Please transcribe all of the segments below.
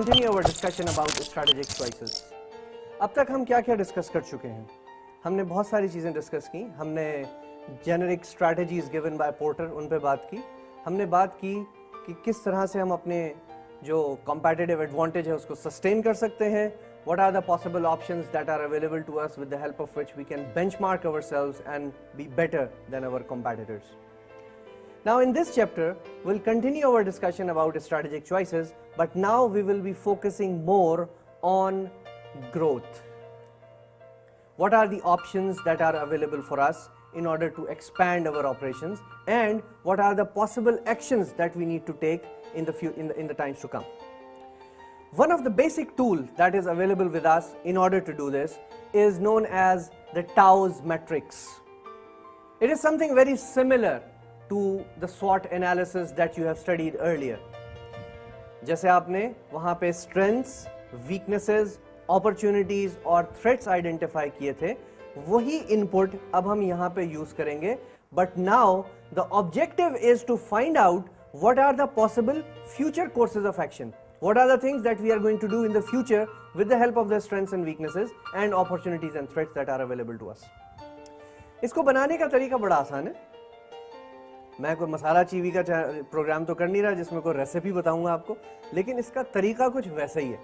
continue our discussion about strategic choices. अब तक हम क्या-क्या डिस्कस कर चुके हैं? हमने बहुत सारी चीज़ें डिस्कस की. हमने generic strategies given by porter उन पे बात की. हमने बात की कि किस तरह से हम अपने जो कॉम्पिटिटिव एडवांटेज है उसको सस्टेन कर सकते हैं. What are the possible options that are available to us with the help of which we can benchmark ourselves and be better than our competitors. Now in this chapter, we'll continue our discussion about strategic choices, but now we will be focusing more on growth. What are the options that are available for us in order to expand our operations, and what are the possible actions that we need to take in the times to come. One of the basic tools that is available with us in order to do this is known as the Tau's matrix. It is something very similar to the SWOT analysis that you have studied earlier. जैसे आपने वहाँ पे strengths, weaknesses, opportunities और threats identify किए थे, वही input अब हम यहाँ पे use करेंगे. But now the objective is to find out what are the possible future courses of action. What are the things that we are going to do in the future with the help of the strengths and weaknesses and opportunities and threats that are available to us. इसको बनाने का तरीका बड़ा आसान है. मैं कोई मसाला चीवी का प्रोग्राम तो कर नहीं रहा जिसमें कोई रेसिपी बताऊंगा आपको, लेकिन इसका तरीका कुछ वैसा ही है.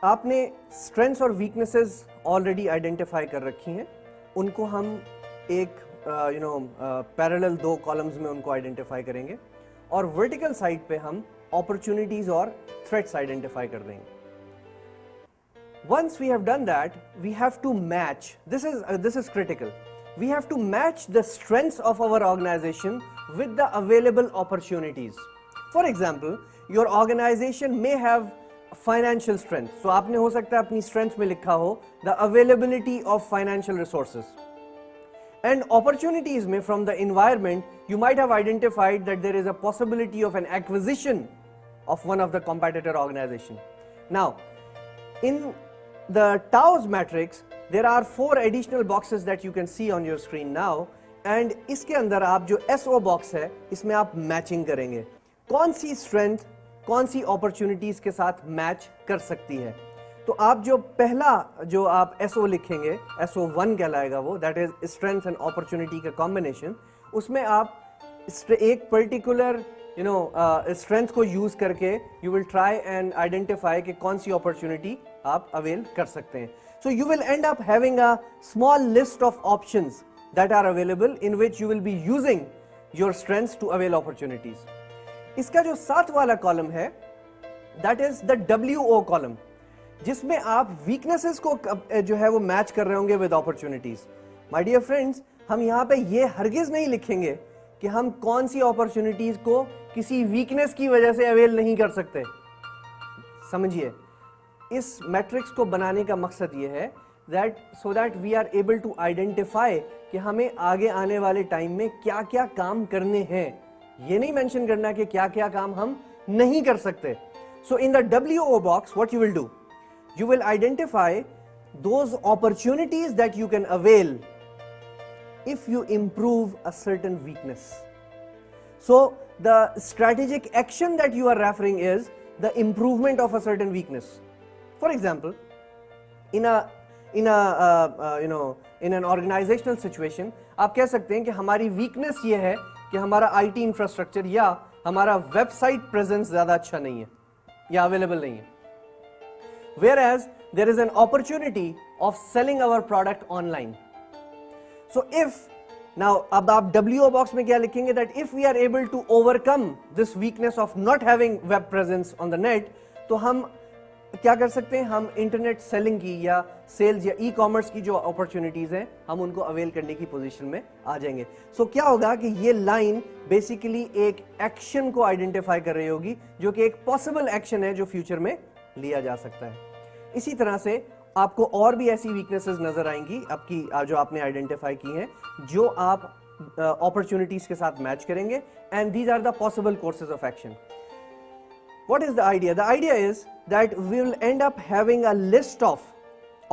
आपने स्ट्रेंथ्स और वीकनेसेस ऑलरेडी आइडेंटिफाई कर रखी हैं. उनको हम एक पैरेलल 2 कॉलम्स में उनको आइडेंटिफाई करेंगे और वर्टिकल साइड पे हम opportunities और threats identify कर देंगे. Once we have done that, we have to match. This is critical. We have to match the strengths of our organization with the available opportunities. For example, your organization may have financial strength. So आपने हो सकता है अपनी strength में लिखा हो the availability of financial resources. And opportunities में from the environment, you might have identified that there is a possibility of an acquisition of one of the competitor organization. Now, in the Tau's matrix, there are 4 additional boxes that you can see on your screen now, and इसके अंदर आप जो SO box है, इसमें आप matching करेंगे. कौन सी strength, कौन सी opportunities के साथ match कर सकती है. तो आप जो पहला जो आप SO लिखेंगे, SO1 कहलाएगा वो, that is strength and opportunity का combination, उसमें आप एक particular strength को use करके you will try and identify कि कौन सी opportunity आप avail कर सकते हैं. So you will end up having a small list of options that are available in which you will be using your strengths to avail opportunities. इसका जो 7 वाला column है, that is the WO column, जिसमें आप weaknesses को जो है वो match कर रहे होंगे with opportunities. My dear friends, हम यहाँ पे ये हरगिज नहीं लिखेंगे कि हम कौन सी opportunities को किसी weakness की वजह से avail नहीं कर सकते. समझिए, इस मैट्रिक्स को बनाने का मकसद ये है so that we are able to identify कि हमें आगे आने वाले टाइम में क्या क्या काम करने हैं. ये नहीं मेंशन करना कि क्या क्या काम हम नहीं कर सकते. So in the WO box, what you will do? You will identify those opportunities that you can avail if you improve a certain weakness. So the strategic action that you are referring is the improvement of a certain weakness. For example, in an organizational situation, आप कह सकते हैं कि हमारी weakness ये है कि हमारा IT infrastructure या हमारा website presence ज़्यादा अच्छा नहीं है या available नहीं है. Whereas there is an opportunity of selling our product online. So if now अब आप WO box में क्या लिखेंगे that if we are able to overcome this weakness of not having web presence on the net, तो हम क्या कर सकते हैं, हम इंटरनेट सेलिंग की या सेल्स या ई कॉमर्स की जो अपॉर्चुनिटीज हैं हम उनको अवेल करने की पोजीशन में आ जाएंगे. सो क्या होगा कि ये लाइन बेसिकली एक एक्शन को आइडेंटिफाई कर रही होगी जो कि एक पॉसिबल एक्शन है जो फ्यूचर में लिया जा सकता है. इसी तरह से आपको और भी ऐसी वीकनेसेस नजर आएंगी आपकी जो आपने आइडेंटिफाई की हैं जो आप अपॉर्चुनिटीज के साथ मैच करेंगे, and these are the possible courses of action. What is the idea? The idea is that we will end up having a list of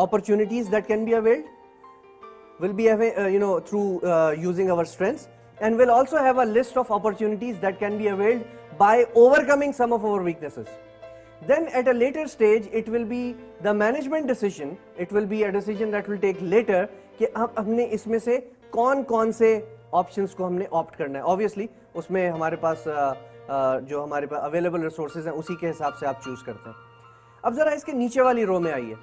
opportunities that can be availed. We'll be through using our strengths, and we'll also have a list of opportunities that can be availed by overcoming some of our weaknesses. Then at a later stage, it will be the management decision, it will be a decision that will take later कि हमने इसमें से कौन से options को हमने opt करना है. ऑब्वियसली उसमें हमारे पास जो हमारे पास अवेलेबल रिसोर्सेज हैं उसी के हिसाब से आप चूज करते हैं. अब जरा इसके नीचे वाली रो में आइए.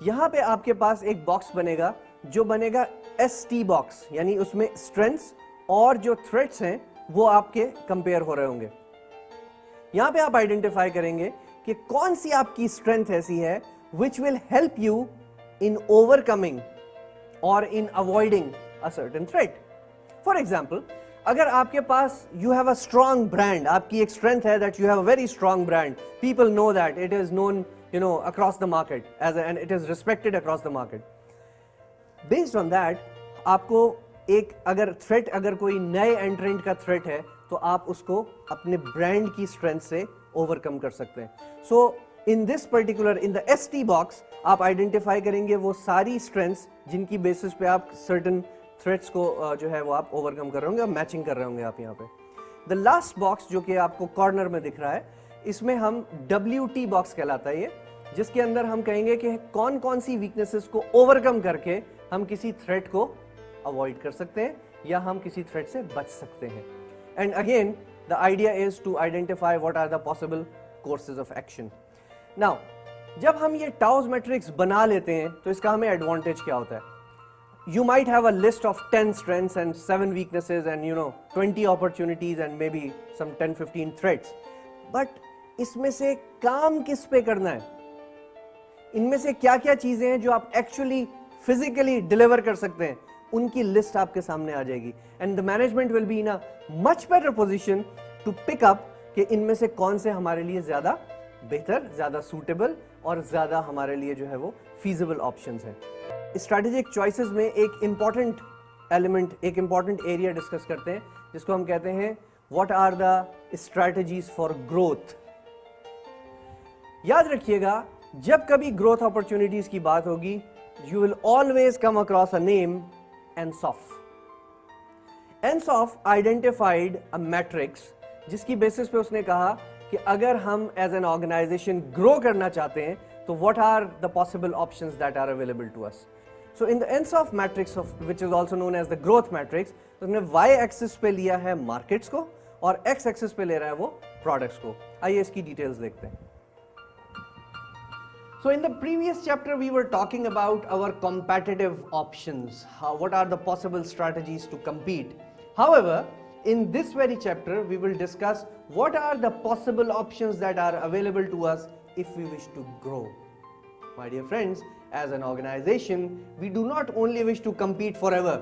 यहाँ पे आपके पास एक बॉक्स बनेगा जो बनेगा ST बॉक्स, यानी उसमें स्ट्रेंथ्स और जो थ्रेट्स हैं वो आपके कंपेयर हो रहे होंगे. यहाँ पे आप आइडेंटिफाई करेंगे कि कौन सी आपकी स्ट्रेंथ ऐसी है which will help you in overcoming और in avoiding a certain threat. For example, अगर आपके पास you have a strong brand, आपकी एक स्ट्रेंथ है that you have a very strong brand, people know that it is known across the market and it is respected across the market. Based on that, आपको एक अगर threat, अगर कोई नए एंट्रेंट का थ्रेट है तो आप उसको अपने ब्रांड की स्ट्रेंथ से ओवरकम कर सकते हैं. So in this particular, in the ST box आप आइडेंटिफाई करेंगे वो सारी स्ट्रेंथ्स जिनकी बेसिस पे आप सर्टेन थ्रेट्स को जो है वो आप ओवरकम कर रहे होंगे, मैचिंग कर रहे होंगे आप यहाँ पे. द लास्ट बॉक्स जो कि आपको कॉर्नर में दिख रहा है, इसमें हम WT बॉक्स कहलाता है ये, जिसके अंदर हम कहेंगे कि कौन कौन सी वीकनेसेस को ओवरकम करके हम किसी थ्रेट को अवॉइड कर सकते हैं या हम किसी थ्रेट से बच सकते हैं. And again the idea is to identify what are the possible courses of action. Now जब हम ये टाउज मैट्रिक्स बना लेते हैं तो इसका हमें एडवांटेज क्या होता है? You might have a list of 10 strengths and 7 weaknesses and 20 opportunities and maybe some 10-15 threats. But इसमें से काम किस पे करना है? इनमें से क्या क्या चीजें हैं जो आप एक्चुअली फिजिकली डिलीवर कर सकते हैं, उनकी लिस्ट आपके सामने आ जाएगी. And the management will be in a much better position to pick up कि इनमें से कौन से हमारे लिए ज्यादा बेहतर, ज्यादा सूटेबल और ज्यादा हमारे लिए जो है वो फीजिबल ऑप्शंस हैं. स्ट्रैटेजिक चॉइसेस में एक इंपॉर्टेंट एलिमेंट, एक इंपॉर्टेंट एरिया डिस्कस करते हैं जिसको हम कहते हैं what are the strategies for growth. याद रखिएगा, जब कभी ग्रोथ अपॉर्चुनिटीज की बात होगी, you will always come across a name, Ansoff. Ansoff identified a matrix जिसकी बेसिस पे उसने कहा कि अगर हम एज एन ऑर्गेनाइजेशन ग्रो करना चाहते हैं तो what are the possible options that are available to us. So in the ENSOF matrix of which is also known as the growth matrix, उसने y axis पे लिया है markets को और x axis पे ले रहा है वो products को. आइए इसकी details देखते हैं. So in the previous chapter we were talking about our competitive options, what are the possible strategies to compete. However, in this very chapter we will discuss what are the possible options that are available to us if we wish to grow. My dear friends, as an organization, we do not only wish to compete forever.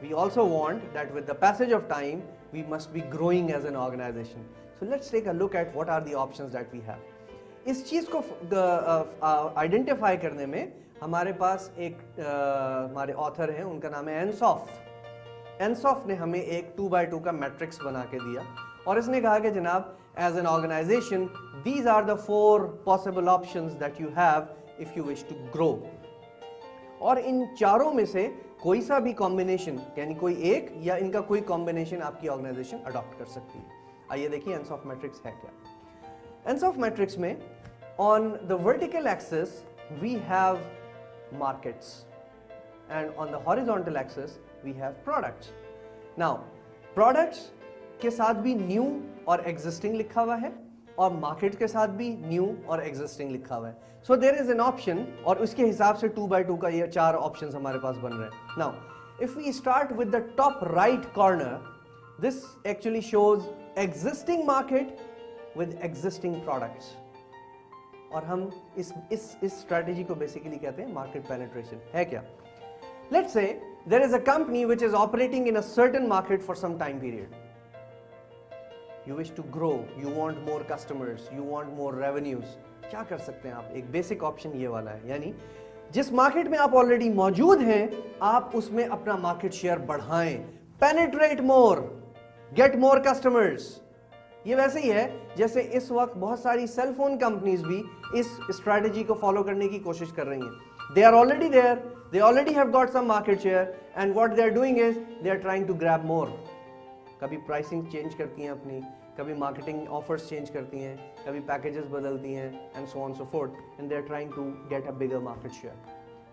We also want that with the passage of time, we must be growing as an organization. So let's take a look at what are the options that we have. इस चीज को identify करने में हमारे पास एक हमारे author हैं, उनका नाम है एनसॉफ. एनसॉफ ने हमें एक 2x2 का मैट्रिक्स बना के दिया और इसने कहा कि जनाब, as an organization, these are the 4 possible options that you have if you wish to grow. और इन चारों में से कोई सा भी कॉम्बिनेशन, यानी कोई एक या इनका कोई कॉम्बिनेशन आपकी ऑर्गेनाइजेशन अडॉप्ट कर सकती है. आइए देखिए एनसॉफ मैट्रिक्स है क्या. एनसॉफ मैट्रिक्स में on the vertical axis we have markets and on the horizontal axis we have products. Now products के साथ भी न्यू और एग्जिस्टिंग लिखा हुआ है और मार्केट के साथ भी न्यू और एग्जिस्टिंग लिखा हुआ है. So there is an option और उसके हिसाब से 2x2 का ये 4 ऑप्शंस हमारे पास बन रहे हैं. Now if we start with the top right corner, this actually shows existing market with existing products. और हम इस स्ट्रेटेजी को बेसिकली कहते हैं मार्केट पेनिट्रेशन. है क्या? Let's say there is a company which is operating in a certain market for some time period. You wish to grow, you want more customers, you want more revenues. क्या कर सकते हैं आप? एक basic option ये वाला है, यानी जिस मार्केट में आप ऑलरेडी मौजूद हैं, आप उसमें अपना मार्केट शेयर बढ़ाएं. पेनिट्रेट मोर, गेट मोर कस्टमर्स. ये वैसे ही है जैसे इस वक्त बहुत सारी सेल फोन कंपनीज भी इस स्ट्रेटेजी को फॉलो करने की कोशिश कर रही हैं. They are already there, they already have got some market share, and what they are doing is they are trying to grab more. कभी प्राइसिंग चेंज करती हैं अपनी, कभी मार्केटिंग ऑफर्स चेंज करती हैं, कभी पैकेजेस बदलती हैं, and so on so forth, and they are trying to get a bigger market share.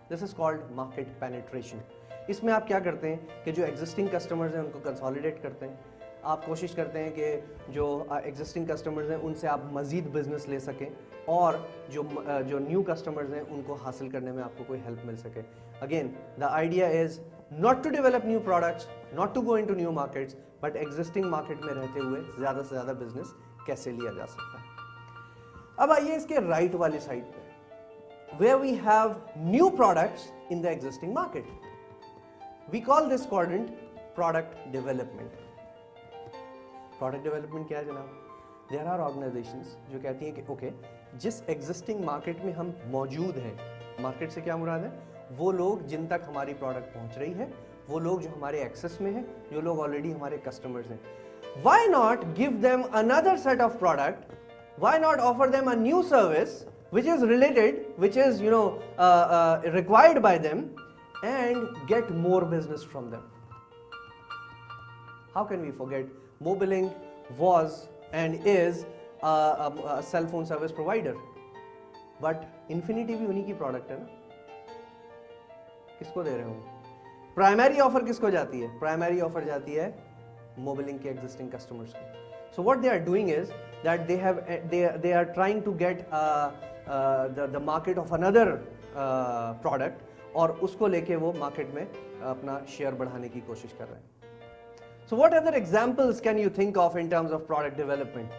This is called market penetration. इसमें आप क्या करते हैं कि जो एग्जिस्टिंग कस्टमर्स हैं उनको कंसोलिडेट करते हैं. आप कोशिश करते हैं कि जो एग्जिस्टिंग कस्टमर्स हैं उनसे आप मज़ीद बिजनेस ले सकें और जो न्यू कस्टमर्स हैं उनको हासिल करने में आपको कोई हेल्प मिल सके. Again the idea is not to develop new products, not to go into new markets, but existing market में रहते हुए ज़्यादा से ज़्यादा बिजनेस कैसे लिया जा सकता है. अब आइए इसके राइट वाली साइड पे, where we have new products in the existing market. We call this quadrant product development. Product development क्या है जनाब? देयर आर ऑर्गेनाइजेशंस जो कहती हैं कि ओके, जिस एग्जिस्टिंग मार्केट में हम मौजूद हैं, मार्केट से क्या मुराद है? वो लोग जिन तक हमारी प्रोडक्ट पहुंच रही है, वो लोग जो हमारे एक्सेस में हैं, जो लोग ऑलरेडी हमारे कस्टमर्स हैं. Why not give them another set of product? Why not offer them a new service which is related, which is required by them, and get more business from them? How can we forget Mobilink was and is a cell phone service provider, but Infinity भी उन्हीं की product है ना. किसको दे रहे हो? Primary offer किसको जाती है? प्राइमरी ऑफर जाती है Mobilink के एग्जिस्टिंग कस्टमर्स को. So what they are doing is that they are trying to get the market of another product, और उसको लेके वो मार्केट में अपना शेयर बढ़ाने की कोशिश कर रहे हैं. So what other examples can you think of in terms of product development?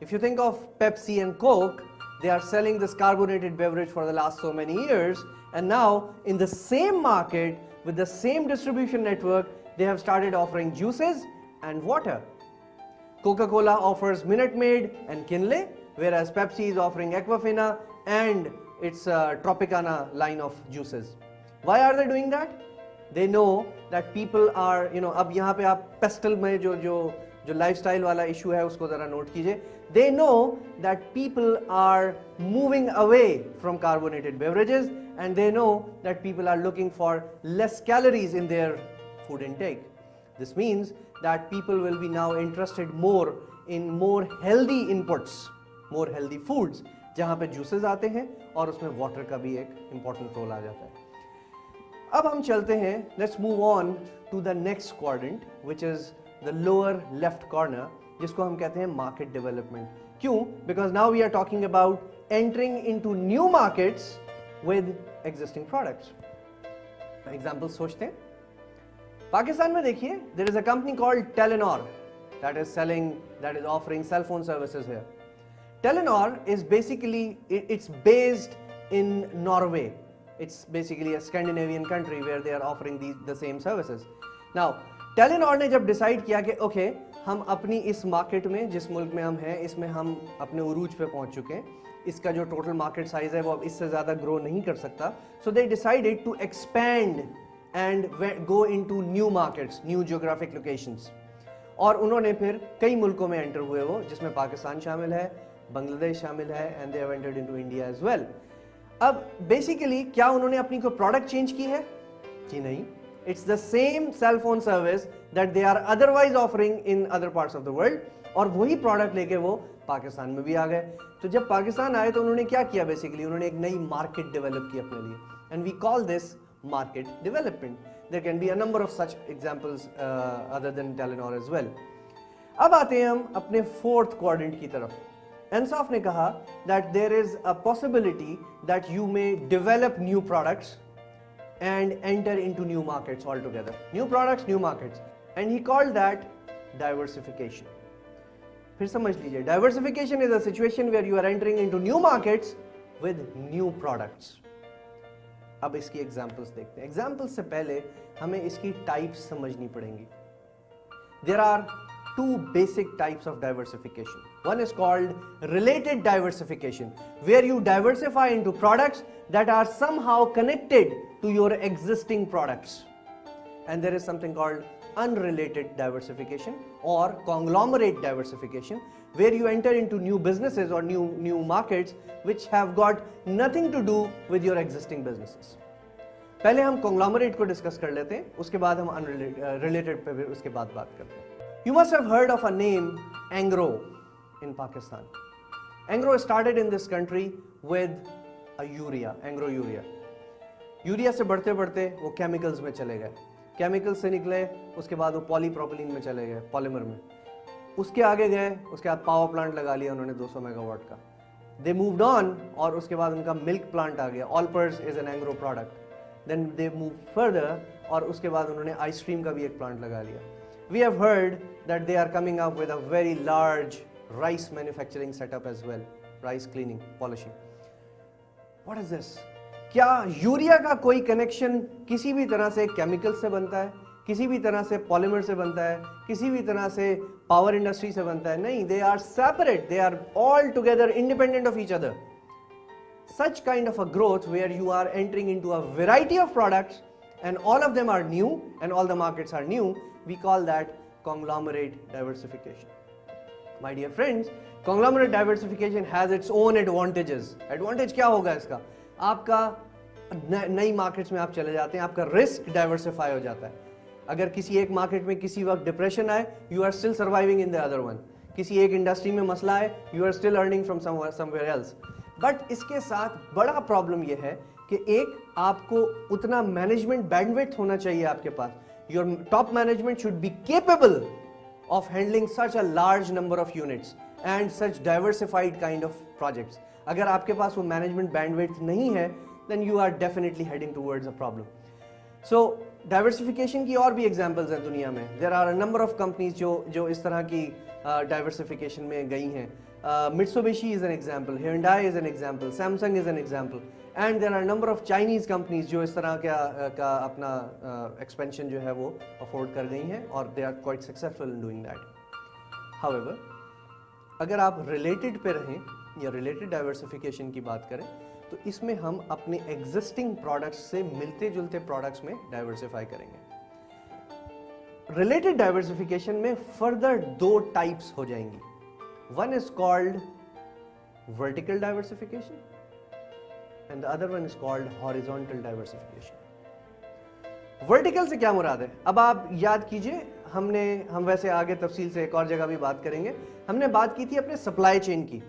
If you think of Pepsi and Coke, they are selling this carbonated beverage for the last so many years, and now in the same market with the same distribution network, they have started offering juices and water. Coca-Cola offers Minute Maid and Kinley, whereas Pepsi is offering Aquafina and its Tropicana line of juices. Why are they doing that? They know that people are, अब यहाँ पे आप pastel में जो lifestyle वाला issue है उसको ज़रा नोट कीजिए. They know that people are moving away from carbonated beverages, and they know that people are looking for less calories in their food intake. This means that people will be now interested more in more healthy inputs, more healthy foods, जहाँ पे juices आते हैं और उसमें water का भी एक important role आ जाता है. अब हम चलते हैं, let's move on to the next quadrant, which is the lower left corner, जिसको हम कहते हैं market development. क्यों? Because now we are talking about entering into new markets with existing products. Examples सोचते हैं. पाकिस्तान में देखिए, there is a company called Telenor that is offering cell phone services here. Telenor is basically, it's based in Norway. It's basically a Scandinavian country where they are offering the same services. Now, Telenor ने जब decide किया कि okay, हम अपनी इस market में, जिस मुल्क में हम हैं, इसमें हम अपने उरूज पे पहुंच चुके हैं, इसका जो total market size है वो अब इससे ज़्यादा grow नहीं कर सकता. So they decided to expand and go into new markets, new geographic locations. और उन्होंने फिर कई मुल्कों में एंटर हुए वो, जिसमें पाकिस्तान शामिल है, बांग्लादेश शामिल है, and they have entered into India as well. अब बेसिकली क्या उन्होंने अपनी कोई प्रोडक्ट चेंज की है? जी नहीं. It's the same cell phone service that they are otherwise offering in other parts of the world, और वही प्रोडक्ट लेके वो पाकिस्तान में भी आ गए. तो जब पाकिस्तान आए तो उन्होंने क्या किया? बेसिकली उन्होंने एक नई मार्केट डेवलप की अपने लिए, and we call this market development. There can be a number of such examples other than Telenor as well. अब आते हैं हम अपने fourth quadrant की तरफ. Ansoff ने कहा that there is a possibility that you may develop new products and enter into new markets altogether. New products, new markets. And he called that diversification. फिर समझ लीजिए, diversification is a situation where you are entering into new markets with new products. अब इसकी examples देखते हैं. Examples से पहले हमें इसकी टाइप्स समझनी पड़ेंगी. There are two basic types of diversification. One is called related diversification, where you diversify into products that are somehow connected to your existing products. And there is something called unrelated diversification or conglomerate diversification, where you enter into new businesses or new markets which have got nothing to do with your existing businesses. पहले हम conglomerate को discuss कर लेते हैं, उसके बाद हम unrelated पे उसके बाद बात करते हैं. You must have heard of a name, Angro, in Pakistan. Angro started in this country with a urea, Angro urea. Urea से बढ़ते बढ़ते वो केमिकल्स में चले गए, केमिकल्स से निकले, उसके बाद वो पॉलीप्रोपिलीन में चले गए, पॉलीमर में, उसके आगे गए, उसके बाद पावर प्लांट लगा लिया उन्होंने 200 मेगावाट का. दे मूव्ड ऑन और उसके बाद उनका मिल्क प्लांट आ गया. Olpers is an Engro product. Then they move further और उसके बाद उन्होंने आइसक्रीम का भी एक प्लांट लगा लिया. We have heard that they are coming up with a very large rice manufacturing setup as well, rice cleaning, polishing. What is this? क्या यूरिया का कोई कनेक्शन किसी भी तरह से केमिकल से बनता है, किसी भी तरह से पॉलीमर से बनता है, किसी भी तरह से पावर इंडस्ट्री से बनता है? नहीं, they are separate, they are all together independent of each other. Such kind of a growth where you are entering into a variety of products and all of them are new and all the markets are new, we call that conglomerate diversification. My dear friends, conglomerate diversification has its own advantages. Advantage क्या होगा इसका? आपका नई markets में आप चले जाते हैं, आपका रिस्क डाइवर्सिफाई हो जाता है. अगर किसी एक मार्केट में किसी वक्त डिप्रेशन आए, you are still surviving in the other one. किसी एक इंडस्ट्री में मसला है, you are still earning from somewhere else. But इसके साथ बड़ा प्रॉब्लम यह है कि एक आपको उतना मैनेजमेंट बैंडविड्थ होना चाहिए आपके पास. Your top management should be capable of handling such a large number of units and such diversified kind of projects. अगर आपके पास वो management bandwidth नहीं है, then you are definitely heading towards a problem. So diversification की और भी examples हैं दुनिया में. There are a number of companies जो इस तरह की diversification में गई हैं. Mitsubishi is an example, Hyundai is an example, Samsung is an example, and there are a number of Chinese companies जो इस तरह का अपना expansion जो है वो afford कर गई हैं और they are quite successful in doing that. However, अगर आप related पे रहें या related diversification की बात करें तो इसमें हम अपने existing products से मिलते जुलते products में diversify करेंगे. Related diversification में further दो types हो जाएंगी. One is called vertical diversification and the other one is called horizontal diversification. Vertical से क्या मुराद है? अब आप याद कीजिए, हम वैसे आगे तफसील से एक और जगह भी बात करेंगे. हमने बात की थी अपने सप्लाई चेन की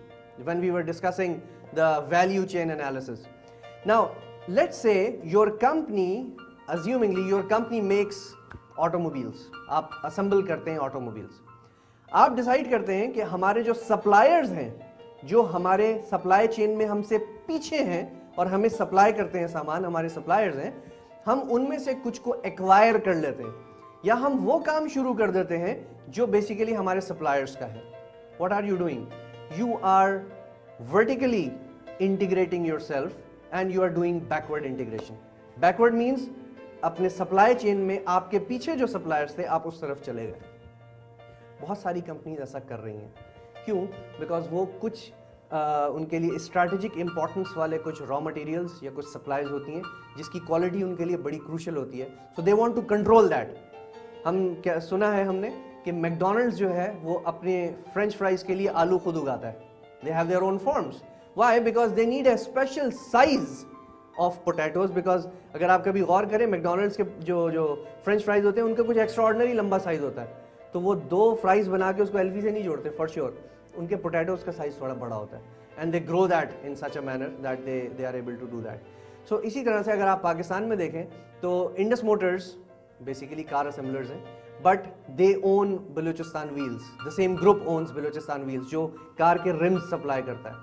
when we were discussing the value chain analysis. Now let's say your company, assumingly your company makes automobiles, आप assemble करते हैं automobiles. आप डिसाइड करते हैं कि हमारे जो सप्लायर्स हैं, जो हमारे सप्लाई चेन में हमसे पीछे हैं और हमें सप्लाई करते हैं सामान, हमारे सप्लायर्स हैं, हम उनमें से कुछ को एक्वायर कर लेते हैं या हम वो काम शुरू कर देते हैं जो बेसिकली हमारे सप्लायर्स का है. What are you doing? You are vertically integrating yourself and you are doing backward integration. Backward means अपने सप्लाई चेन में आपके पीछे जो सप्लायर्स थे आप उस तरफ चले गए. बहुत सारी कंपनीज ऐसा कर रही हैं. क्यों? बिकॉज वो कुछ उनके लिए स्ट्रैटेजिक इंपॉर्टेंस वाले कुछ रॉ मटेरियल्स या कुछ सप्लाईज होती हैं जिसकी क्वालिटी उनके लिए बड़ी क्रूशियल होती है. So they want to control that. हम क्या सुना है हमने कि मैकडोनल्ड्स जो है वो अपने फ्रेंच फ्राइज के लिए आलू खुद उगाता है. They have their own forms. Why? Because they need a special size of potatoes. Because अगर आप कभी गौर करें, मैकडोनल्ड्स के जो फ्रेंच फ्राइज होते हैं उनका कुछ एक्स्ट्राऑर्डिनरी लंबा साइज होता है, तो वो दो फ्राइज बना के उसको एलवी से नहीं जोड़ते फॉर श्योर. उनके पोटैटोज का साइज थोड़ा बड़ा होता है and they grow that in such a manner that they are able to do that. So इसी तरह से अगर आप पाकिस्तान में देखें तो Indus Motors basically car assemblers हैं, but they own Balochistan Wheels. The same group owns Balochistan Wheels जो कार के रिम्स सप्लाई करता है.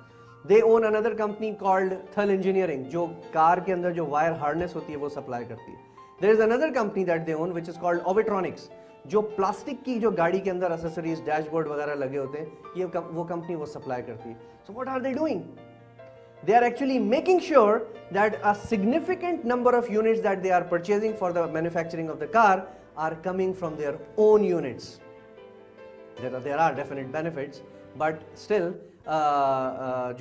They own another company called Thal engineering जो कार के अंदर जो वायर हार्नेस होती है वो सप्लाई करती है. There is another company that they own which is called Ovitronics जो प्लास्टिक की जो गाड़ी के अंदर एक्सेसरीज, डैशबोर्ड वगैरह लगे होते हैं, ये वो कंपनी वो सप्लाई करती है. So what are they doing? They are actually making sure that a significant number of units that they are purchasing for the manufacturing of the car are coming from their own units. There are definite benefits, but still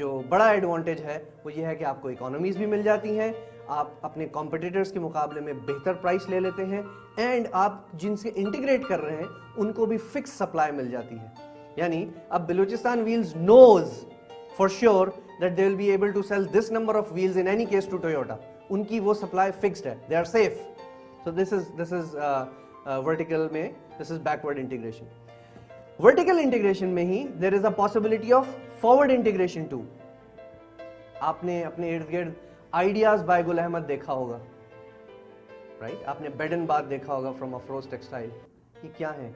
जो बड़ा advantage है वो ये है कि आपको economies भी मिल जाती हैं, आप अपने कॉम्पिटिटर्स के मुकाबले में बेहतर प्राइस ले लेते हैं एंड आप जिनसे इंटीग्रेट कर रहे हैं उनको भी फिक्स सप्लाई मिल जाती है. यानी अब Balochistan wheels knows for sure that they will be able to sell this number of wheels in any case to Toyota. उनकी वो supply fixed है, they are safe. So this is vertical में, this is backward integration. Vertical integration में ही there is a possibility of forward integration too. आपने अपने इर्द गिर्द आइडियाज बाय गुल अहमद देखा होगा, राइट? आपने बेड एंड बाथ देखा होगा फ्रॉम अफरोज टेक्सटाइल। ये क्या है?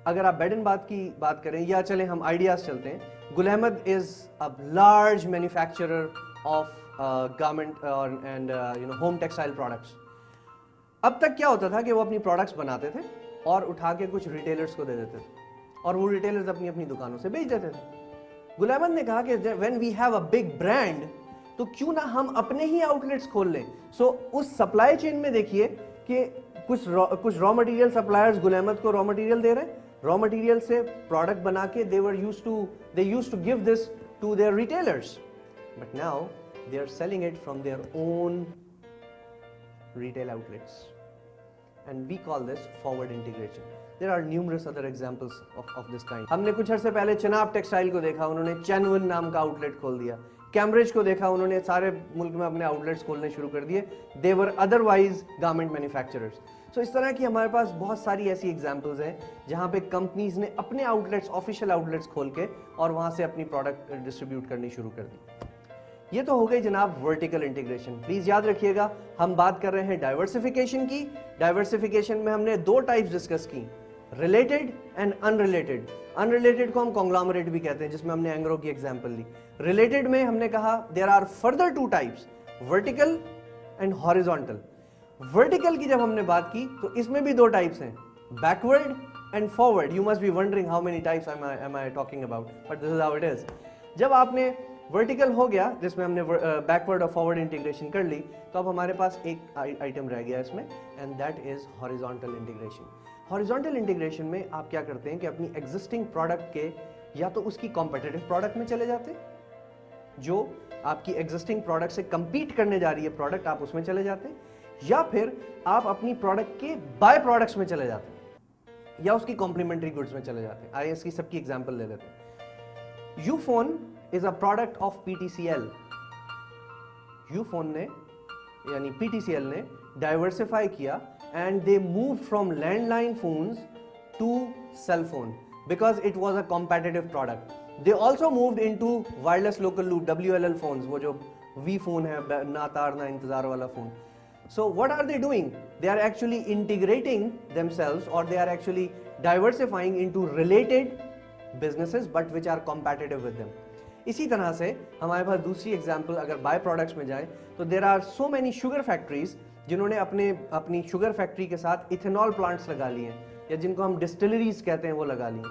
अगर आप बेड एंड बाथ की बात करें, या चले हम आइडियाज चलते हैं। Gul Ahmed is a large manufacturer of garment and home textile products. अब तक क्या होता था कि वो अपनी प्रोडक्ट्स बनाते थे और उठा के कुछ रिटेलर्स को दे देते थे और वो रिटेलर्स अपनी अपनी दुकानों से बेच देते थे। गुल अहमद ने कहा कि when we have a big brand, तो क्यों ना हम अपने ही आउटलेट्स खोल लें। सो उस सप्लाई चेन में देखिए कि कुछ raw material suppliers Gul Ahmed को रॉ मटेरियल दे रहे हैं, रॉ मटेरियल से प्रोडक्ट बना के they used to give this to their retailers, but now they are selling it from their own retail outlets, and we call this forward integration. There are numerous other examples of this kind. हमने कुछ अर्से पहले Chenab textile को देखा, उन्होंने चैनवन नाम का outlet खोल दिया। कैम्ब्रिज को देखा, उन्होंने सारे मुल्क में अपने आउटलेट्स खोलने शुरू कर दिए। They were otherwise garment manufacturers. So इस तरह की हमारे पास बहुत सारी ऐसी एग्जाम्पल्स हैं जहाँ पे कंपनीज ने अपने आउटलेट्स, ऑफिशियल आउटलेट्स खोल के और वहाँ से अपनी प्रोडक्ट डिस्ट्रीब्यूट करनी शुरू कर दी। ये तो हो गई जनाब वर्टिकल इंटीग्रेशन। प्लीज याद रखिएगा, हम बात कर रहे हैं डाइवर्सिफिकेशन की। डाइवर्सिफिकेशन में हमने दो टाइप्स डिस्कस की, रिलेटेड एंड अनरिलेटेड। अनरिलेटेड को हम कॉन्ग्लोमरेट भी कहते हैं, जिसमें हमने एंग्रो की एग्जांपल ली। रिलेटेड में हमने कहा there are further two types, vertical and horizontal. Vertical की जब हमने बात की तो इसमें भी दो टाइप्स हैं, backward and forward. You must be wondering how many types am I talking about, but this is how it is. जब आपने वर्टिकल हो गया, जिसमें हमने बैकवर्ड और फॉरवर्ड इंटीग्रेशन कर ली, तो अब हमारे पास एक आइटम रह गया इसमें, and that is horizontal integration. Horizontal integration में आप क्या करते हैं कि अपनी एग्जिस्टिंग प्रोडक्ट के या तो उसकी कॉम्पिटिटिव प्रोडक्ट में चले जाते हैं, जो आपकी एग्जिस्टिंग प्रोडक्ट से कंपीट करने जा रही है प्रोडक्ट, आप उसमें चले जाते हैं, या फिर आप अपनी प्रोडक्ट के बाय प्रोडक्ट्स में चले जाते हैं या उसकी कॉम्प्लीमेंट्री गुड्स में चले जाते हैं। आइए इसकी सबकी एग्जांपल ले लेते हैं। Ufone is a product of PTCL. Ufone ने यानी PTCL ने डाइवर्सिफाई किया and they moved from landline phones to cell phone because it was a competitive product. They also moved into wireless local loop WLL phones, वो जो V phone है, ना तार ना इंतजार वाला phone. So what are they doing? They are actually integrating themselves or they are actually diversifying into related businesses but which are competitive with them. इसी तरह से हमारे पास दूसरी एग्जांपल अगर बाय प्रोडक्ट्स में जाएं तो there are so many sugar factories जिन्होंने अपनी शुगर फैक्ट्री के साथ इथेनॉल प्लांट्स लगा लिए हैं, या जिनको हम डिस्टिलरीज कहते हैं, वो लगा लिए।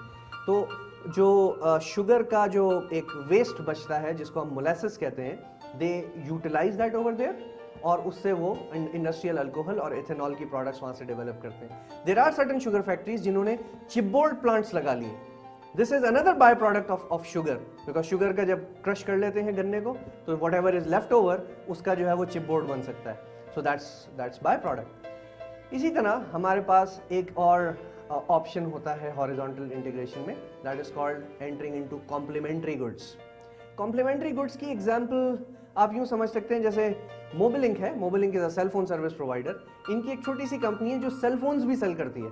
तो जो शुगर का जो एक वेस्ट बचता है जिसको हम मोलेसिस कहते हैं, they utilise that over there और उससे वो इंडस्ट्रियल अल्कोहल और इथेनॉल की प्रोडक्ट्स वहाँ से डेवलप करते हैं। There are certain sugar factories जिन्होंने चिपबोर्ड प्लांट्स लगा लिए। This is another by product of sugar, because sugar का जब क्रश कर लेते हैं गन्ने को तो whatever is left over उसका जो है वो चिपबोर्ड बन सकता है। So that's by product. इसी तरह हमारे पास एक और ऑप्शन होता है हॉरिजॉन्टल इंटीग्रेशन में, that is called entering into complementary goods. Complementary goods की एग्जांपल आप यूं समझ सकते हैं, जैसे मोबिलिंक है। Mobilink is a cell phone service provider. इनकी एक छोटी सी कंपनी है जो सेल फोन्स भी सेल करती है।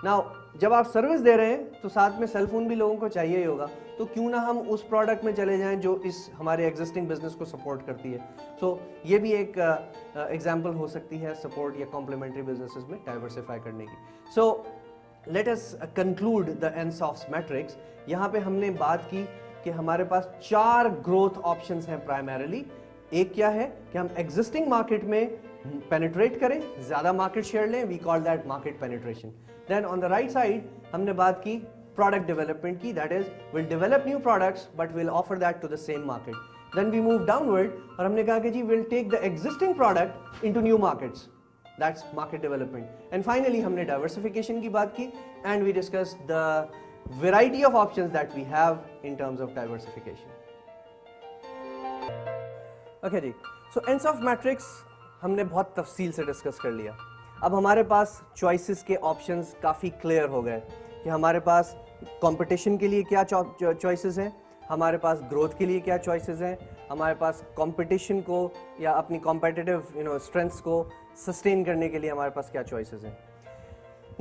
नाउ जब आप सर्विस दे रहे हैं तो साथ में सेल फोन भी लोगों को चाहिए ही होगा, तो क्यों ना हम उस प्रोडक्ट में चले जाएं जो इस हमारे एग्जिस्टिंग बिजनेस को सपोर्ट करती है। सो ये भी एक एग्जांपल हो सकती है सपोर्ट या कॉम्प्लीमेंट्री बिजनेसेस में डाइवर्सिफाई करने की। So let us conclude the Ansoff's matrix. यहाँ पे हमने बात की कि हमारे पास 4 ग्रोथ ऑप्शंस हैं प्राइमरीली। एक क्या है कि हम एग्जिस्टिंग मार्केट में पेनिट्रेट करें, ज्यादा मार्केट शेयर लें, we call that market penetration. Then on the right side हमने बात की प्रोडक्ट डेवलपमेंट की, that is will develop new products but will offer that to the same market. Then we move downward और हमने कहा कि जी will take the existing product into new markets, that's market development. And finally हमने diversification की बात की and we discuss the variety of options that we have in terms of diversification. Okay जी, so ends of matrix हमने बहुत तफसील से discuss कर लिया। अब हमारे पास चॉइसेस के ऑप्शंस काफ़ी क्लियर हो गए कि हमारे पास कंपटीशन के लिए क्या चॉइसेस हैं, हमारे पास ग्रोथ के लिए क्या चॉइसेस हैं, हमारे पास कंपटीशन को या अपनी कॉम्पिटिटिव स्ट्रेंथ्स को सस्टेन करने के लिए हमारे पास क्या चॉइसेस हैं।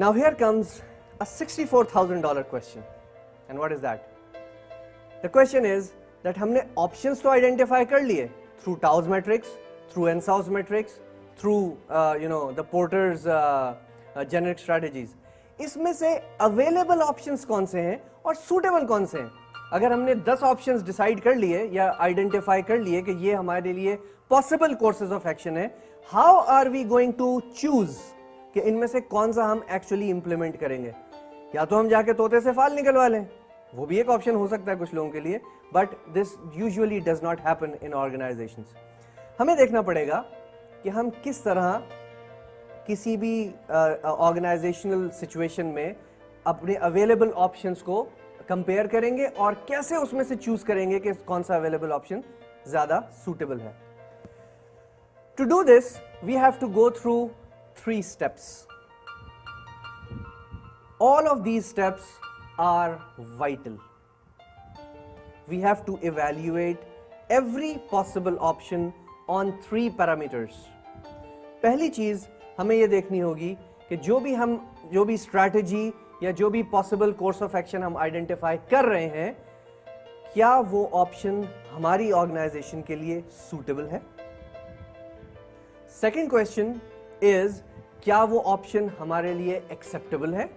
Now here comes a $64,000 question. And what is that? The question is that हमने options तो identify कर लिए through Tau's matrix, through Ensau's matrix, through the Porter's generic strategies. इसमें से available options कौन से हैं और suitable कौन से हैं? अगर हमने 10 options decide कर लिए या identify कर लिए कि ये हमारे लिए possible courses of action है, how are we going to choose कि इनमें से कौन सा हम actually implement करेंगे? या तो हम जाके तोते से फाल निकलवा लें, वो भी एक ऑप्शन हो सकता है कुछ लोगों के लिए, but this usually does not happen in organisations. हमें देखना पड़ेगा कि हम किस तरह किसी भी ऑर्गेनाइजेशनल सिचुएशन में अपने अवेलेबल ऑप्शंस को कंपेयर करेंगे और कैसे उसमें से चूज करेंगे कि कौन सा अवेलेबल ऑप्शन ज्यादा सूटेबल है. To do this we have to go through 3 steps. All of these steps are vital. We have to evaluate every possible option on 3 parameters. पहली चीज हमें यह देखनी होगी कि जो भी स्ट्रैटेजी या जो भी पॉसिबल कोर्स ऑफ एक्शन हम आइडेंटिफाई कर रहे हैं, क्या वो ऑप्शन हमारी ऑर्गेनाइजेशन के लिए सूटेबल है. सेकेंड क्वेश्चन इज क्या वो ऑप्शन हमारे लिए एक्सेप्टेबल है.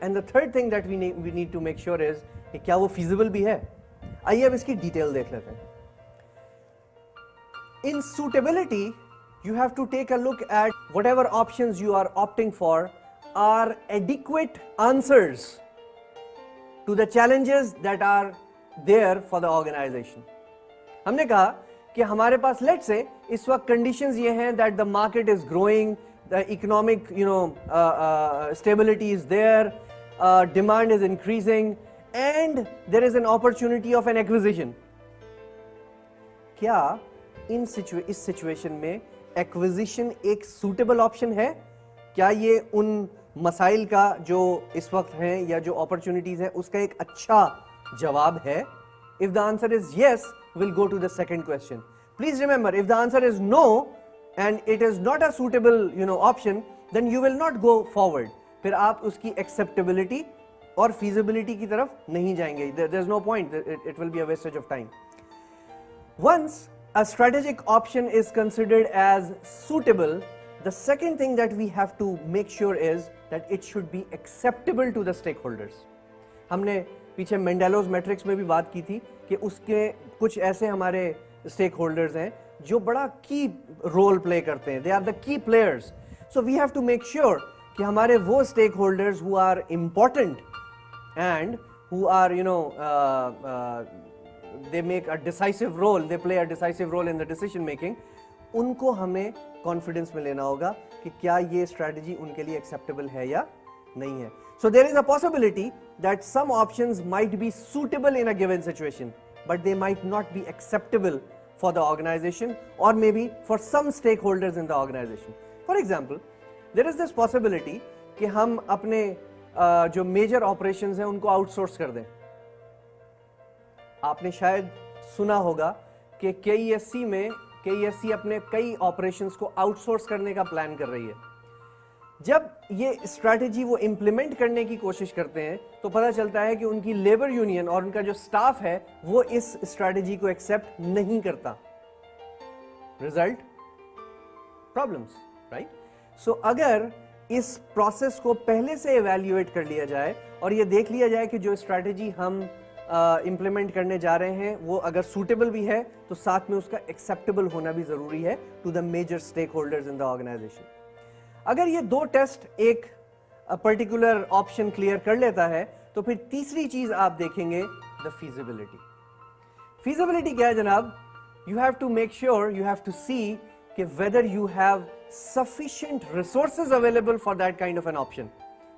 And the third thing that we need to make sure is कि क्या वो फीजिबल भी है. आइए अब इसकी डिटेल देख लेते हैं. इन suitability you have to take a look at whatever options you are opting for are adequate answers to the challenges that are there for the organization. हमने कहा कि हमारे पास let's say इस वक्त conditions ये हैं that the market is growing, the economic stability is there, demand is increasing and there is an opportunity of an acquisition. क्या इस situation में एक्विजिशन एक सूटेबल ऑप्शन है? क्या ये उन मसाइल का जो इस वक्त हैं या जो अपॉर्चुनिटीज है उसका एक अच्छा जवाब है? If the answer is yes, will go to the second question. Please remember, if the answer is no and it is not a suitable option, then you will not go forward. फिर आप उसकी acceptability और feasibility की तरफ नहीं जाएंगे. There is no point, it will be a wastage of time. Once a strategic option is considered as suitable, the second thing that we have to make sure is that it should be acceptable to the stakeholders. हमने पीछे मेंडेलोस matrix में भी बात की थी कि उसके कुछ ऐसे हमारे stakeholders हैं जो बड़ा key role play करते हैं. They are the key players. So we have to make sure कि हमारे वो stakeholders who are important and who are they make a decisive role, they play a decisive role in the decision making, उनको हमें confidence में लेना होगा कि क्या ये strategy उनके लिए acceptable है या नहीं है. So there is a possibility that some options might be suitable in a given situation, but they might not be acceptable for the organization or maybe for some stakeholders in the organization. For example, there is this possibility कि हम अपने जो major operations हैं उनको outsource कर दें. आपने शायद सुना होगा कि KESC अपने कई ऑपरेशंस को आउटसोर्स करने का प्लान कर रही है. जब ये स्ट्रैटेजी वो इंप्लीमेंट करने की कोशिश करते हैं तो पता चलता है कि उनकी लेबर यूनियन और उनका जो स्टाफ है वो इस स्ट्रैटेजी को एक्सेप्ट नहीं करता. Result problems, right? सो अगर इस प्रोसेस को पहले से इवैल्यूएट कर लिया जाए और ये देख लिया जाए कि जो स्ट्रैटेजी हम इम्प्लीमेंट करने जा रहे हैं वो अगर सूटेबल भी है तो साथ में उसका एक्सेप्टेबल होना भी जरूरी है to the major stakeholders in the organisation. अगर ये 2 टेस्ट एक पर्टिकुलर ऑप्शन क्लियर कर लेता है तो फिर तीसरी चीज आप देखेंगे द फीजिबिलिटी. फीजिबिलिटी क्या है जनाब? You have to make sure, you have to see कि whether you have sufficient resources available for that kind of an option.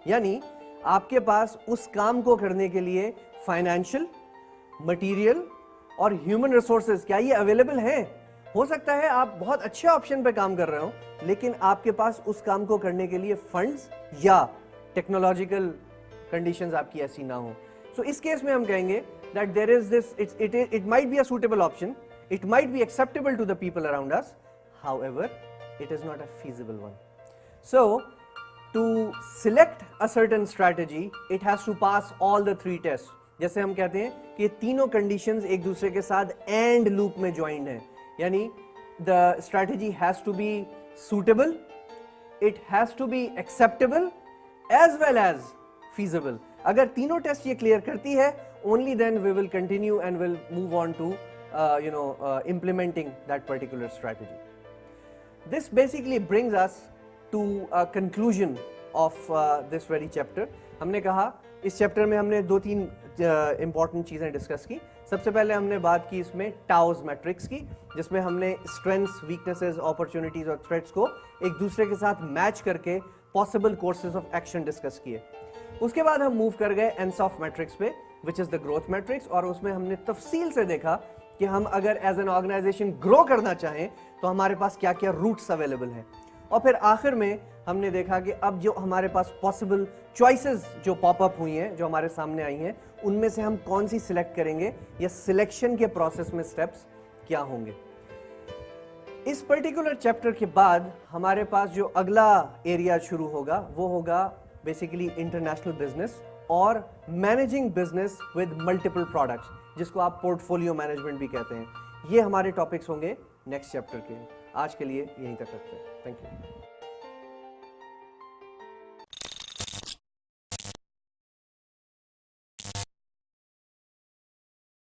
यानी आपके पास उस काम को करने के लिए फाइनेंशियल, मटेरियल और ह्यूमन रिसोर्सेज क्या ये अवेलेबल हैं? हो सकता है आप बहुत अच्छे ऑप्शन पे काम कर रहे हो लेकिन आपके पास उस काम को करने के लिए फंड्स या टेक्नोलॉजिकल कंडीशंस आपकी ऐसी ना हो. सो इस केस में हम कहेंगे that there is this, it might be a suitable option, it might be acceptable to the people around us, however it is not a feasible one. So to select a certain strategy, it has to pass all the three tests. जैसे हम कहते हैं कि ये तीनों conditions एक दूसरे के साथ and loop में joined हैं, यानी the strategy has to be suitable, it has to be acceptable as well as feasible. अगर तीनों टेस्ट ये क्लियर करती है, only then we will continue and will move on to implementing that particular strategy. This basically brings us to a conclusion of this very chapter. हमने कहा इस chapter में हमने दो तीन इंपॉर्टेंट चीज़ें डिस्कस की. सबसे पहले हमने बात की इसमें टाउज मैट्रिक्स की, जिसमें हमने स्ट्रेंथ्स, वीकनेसेस, अपॉर्चुनिटीज और थ्रेट्स को एक दूसरे के साथ मैच करके possible courses of action discuss किए. उसके बाद हम मूव कर गए एनसॉफ मैट्रिक्स पे, which is the growth matrix, और उसमें हमने तफसील से देखा कि हम अगर एज एन ऑर्गेनाइजेशन ग्रो करना चाहें तो हमारे पास क्या क्या रूट्स अवेलेबल हैं. और फिर आखिर में हमने देखा कि अब जो हमारे पास पॉसिबल चॉइसेस जो पॉपअप हुई हैं, जो हमारे सामने आई हैं, उनमें से हम कौन सी सिलेक्ट करेंगे या सिलेक्शन के प्रोसेस में स्टेप्स क्या होंगे. इस पर्टिकुलर चैप्टर के बाद हमारे पास जो अगला एरिया शुरू होगा वो होगा बेसिकली इंटरनेशनल बिजनेस और managing business with multiple products, जिसको आप पोर्टफोलियो मैनेजमेंट भी कहते हैं. ये हमारे टॉपिक्स होंगे नेक्स्ट चैप्टर के. आज के लिए यहीं तक रखते हैं. Thank you.